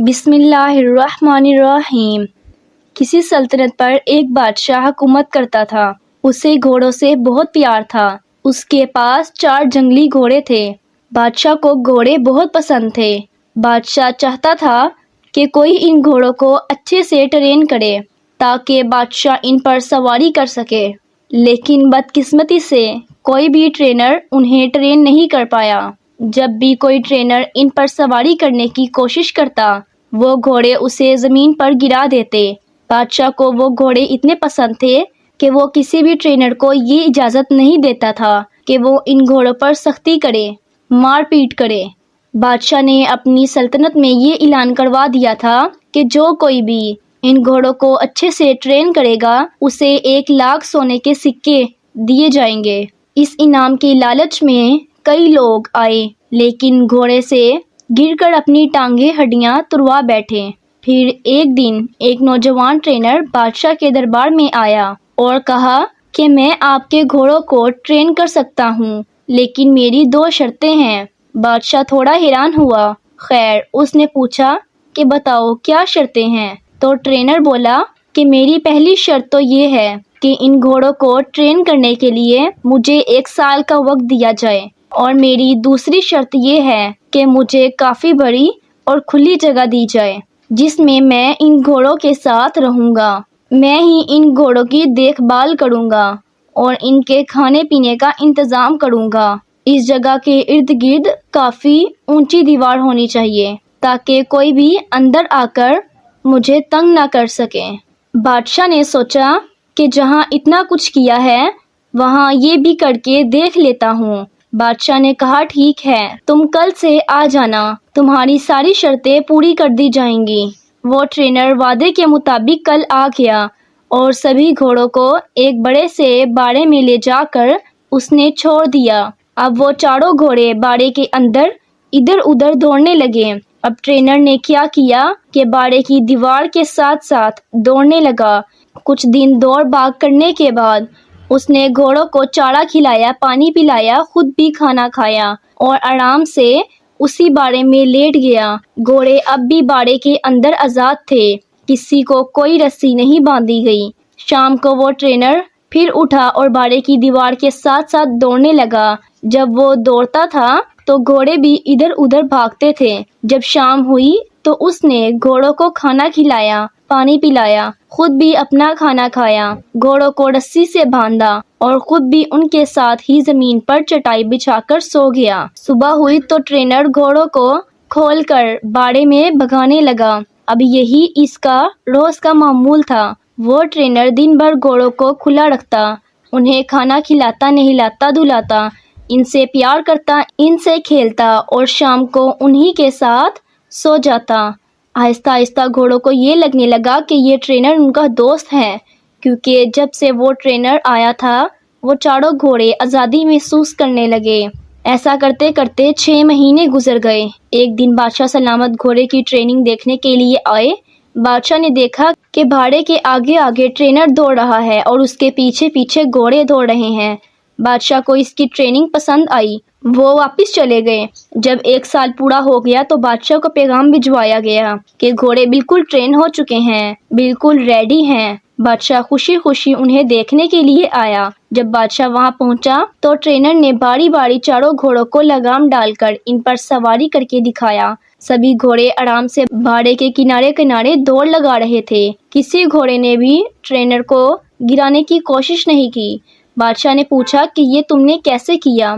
بسم اللہ الرحمن الرحیم۔ کسی سلطنت پر ایک بادشاہ حکومت کرتا تھا۔ اسے گھوڑوں سے بہت پیار تھا۔ اس کے پاس 4 جنگلی گھوڑے تھے۔ بادشاہ کو گھوڑے بہت پسند تھے۔ بادشاہ چاہتا تھا کہ کوئی ان گھوڑوں کو اچھے سے ٹرین کرے تاکہ بادشاہ ان پر سواری کر سکے، لیکن بدقسمتی سے کوئی بھی ٹرینر انہیں ٹرین نہیں کر پایا۔ جب بھی کوئی ٹرینر ان پر سواری کرنے کی کوشش کرتا، وہ گھوڑے اسے زمین پر گرا دیتے۔ بادشاہ کو وہ گھوڑے اتنے پسند تھے کہ وہ کسی بھی ٹرینر کو یہ اجازت نہیں دیتا تھا کہ وہ ان گھوڑوں پر سختی کرے، مار پیٹ کرے۔ بادشاہ نے اپنی سلطنت میں یہ اعلان کروا دیا تھا کہ جو کوئی بھی ان گھوڑوں کو اچھے سے ٹرین کرے گا، اسے 1,00,000 سونے کے سکے دیے جائیں گے۔ اس انعام کے لالچ میں کئی لوگ آئے، لیکن گھوڑے سے گر کر اپنی ٹانگیں ہڈیاں تڑوا بیٹھے۔ پھر ایک دن ایک نوجوان ٹرینر بادشاہ کے دربار میں آیا اور کہا کہ میں آپ کے گھوڑوں کو ٹرین کر سکتا ہوں، لیکن میری 2 شرطیں ہیں۔ بادشاہ تھوڑا حیران ہوا۔ خیر، اس نے پوچھا کہ بتاؤ کیا شرطیں ہیں؟ تو ٹرینر بولا کہ میری پہلی شرط تو یہ ہے کہ ان گھوڑوں کو ٹرین کرنے کے لیے مجھے 1 سال کا وقت دیا جائے، اور میری دوسری شرط یہ ہے کہ مجھے کافی بڑی اور کھلی جگہ دی جائے جس میں ان گھوڑوں کے ساتھ رہوں گا۔ میں ہی ان گھوڑوں کی دیکھ بھال کروں گا اور ان کے کھانے پینے کا انتظام کروں گا۔ اس جگہ کے ارد گرد کافی اونچی دیوار ہونی چاہیے تاکہ کوئی بھی اندر آ کر مجھے تنگ نہ کر سکے۔ بادشاہ نے سوچا کہ جہاں اتنا کچھ کیا ہے، وہاں یہ بھی کر کے دیکھ لیتا ہوں۔ بادشاہ نے کہا ٹھیک ہے، تم کل سے آ جانا، تمہاری ساری شرطیں پوری کر دی جائیں گی۔ وہ ٹرینر وعدے کے مطابق کل آ گیا اور سبھی گھوڑوں کو ایک بڑے سے باڑے میں لے جا کر اس نے چھوڑ دیا۔ اب وہ 4 گھوڑے باڑے کے اندر ادھر ادھر دوڑنے لگے۔ اب ٹرینر نے کیا کہ باڑے کی دیوار کے ساتھ ساتھ دوڑنے لگا۔ کچھ دن دوڑ بھاگ کرنے کے بعد اس نے گھوڑوں کو چارہ کھلایا، پانی پلایا، خود بھی کھانا کھایا اور آرام سے اسی باڑے میں لیٹ گیا۔ گھوڑے اب بھی باڑے کے اندر آزاد تھے، کسی کو کوئی رسی نہیں باندھی گئی۔ شام کو وہ ٹرینر پھر اٹھا اور باڑے کی دیوار کے ساتھ ساتھ دوڑنے لگا۔ جب وہ دوڑتا تھا تو گھوڑے بھی ادھر ادھر بھاگتے تھے۔ جب شام ہوئی تو اس نے گھوڑوں کو کھانا کھلایا، پانی پلایا، خود بھی اپنا کھانا کھایا، گھوڑوں کو رسی سے باندھا اور خود بھی ان کے ساتھ ہی زمین پر چٹائی بچھا کر سو گیا۔ صبح ہوئی تو ٹرینر گھوڑوں کو کھول کر باڑے میں بھگانے لگا۔ اب یہی اس کا روز کا معمول تھا۔ وہ ٹرینر دن بھر گھوڑوں کو کھلا رکھتا، انہیں کھانا کھلاتا، نہلاتا دھلاتا، ان سے پیار کرتا، ان سے کھیلتا اور شام کو انہی کے ساتھ سو جاتا۔ آہستہ آہستہ گھوڑوں کو یہ لگنے لگا کہ یہ ٹرینر ان کا دوست ہے، کیونکہ جب سے وہ ٹرینر آیا تھا وہ 4 گھوڑے آزادی محسوس کرنے لگے۔ ایسا کرتے کرتے 6 مہینے گزر گئے۔ ایک دن بادشاہ سلامت گھوڑے کی ٹریننگ دیکھنے کے لیے آئے۔ بادشاہ نے دیکھا کہ باڑے کے آگے آگے ٹرینر دوڑ رہا ہے اور اس کے پیچھے پیچھے گھوڑے دوڑ رہے ہیں۔ بادشاہ کو اس کی ٹریننگ پسند آئی۔ وہ واپس چلے گئے۔ جب 1 سال پورا ہو گیا تو بادشاہ کو پیغام بھجوایا گیا کہ گھوڑے بالکل ٹرین ہو چکے ہیں، بالکل ریڈی ہیں۔ بادشاہ خوشی خوشی انہیں دیکھنے کے لیے آیا۔ جب بادشاہ وہاں پہنچا تو ٹرینر نے باری باری 4 گھوڑوں کو لگام ڈال کر ان پر سواری کر کے دکھایا۔ سبھی گھوڑے آرام سے باڑے کے کنارے کنارے دوڑ لگا رہے تھے۔ کسی گھوڑے نے بھی ٹرینر کو گرانے کی کوشش نہیں کی۔ بادشاہ نے پوچھا کہ یہ تم نے کیسے کیا؟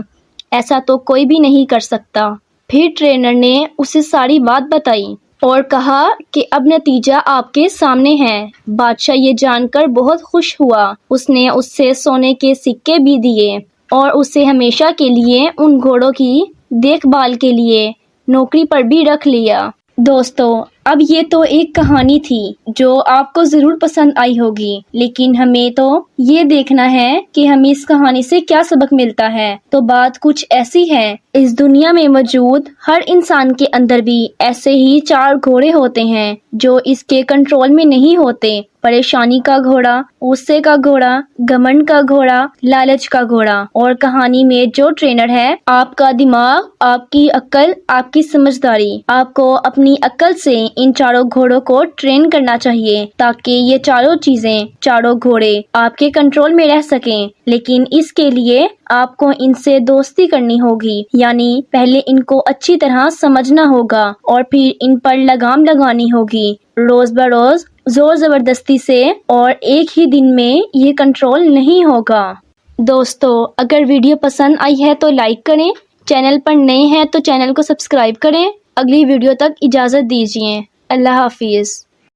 ایسا تو کوئی بھی نہیں کر سکتا۔ پھر ٹرینر نے اسے ساری بات بتائی اور کہا کہ اب نتیجہ آپ کے سامنے ہے۔ بادشاہ یہ جان کر بہت خوش ہوا۔ اس نے اس سے سونے کے سکے بھی دیے اور اسے ہمیشہ کے لیے ان گھوڑوں کی دیکھ بھال کے لیے نوکری پر بھی رکھ لیا۔ دوستو، اب یہ تو ایک کہانی تھی جو آپ کو ضرور پسند آئی ہوگی، لیکن ہمیں تو یہ دیکھنا ہے کہ ہمیں اس کہانی سے کیا سبق ملتا ہے۔ تو بات کچھ ایسی ہے، اس دنیا میں موجود ہر انسان کے اندر بھی ایسے ہی 4 گھوڑے ہوتے ہیں جو اس کے کنٹرول میں نہیں ہوتے۔ پریشانی کا گھوڑا، غصے کا گھوڑا، گھمنڈ کا گھوڑا، لالچ کا گھوڑا۔ اور کہانی میں جو ٹرینر ہے، آپ کا دماغ، آپ کی عقل، آپ کی سمجھداری، آپ کو اپنی عقل سے ان چاروں گھوڑوں کو ٹرین کرنا چاہیے تاکہ یہ چاروں چیزیں، چاروں گھوڑے آپ کے کنٹرول میں رہ سکیں، لیکن اس کے لیے آپ کو ان سے دوستی کرنی ہوگی، یعنی پہلے ان کو اچھی طرح سمجھنا ہوگا اور پھر ان پر لگام لگانی ہوگی، روز بروز زور زبردستی سے، اور ایک ہی دن میں یہ کنٹرول نہیں ہوگا۔ دوستو، اگر ویڈیو پسند آئی ہے تو لائک کریں، چینل پر نئے ہیں تو چینل کو سبسکرائب کریں۔ اگلی ویڈیو تک اجازت دیجیے۔ اللہ حافظ۔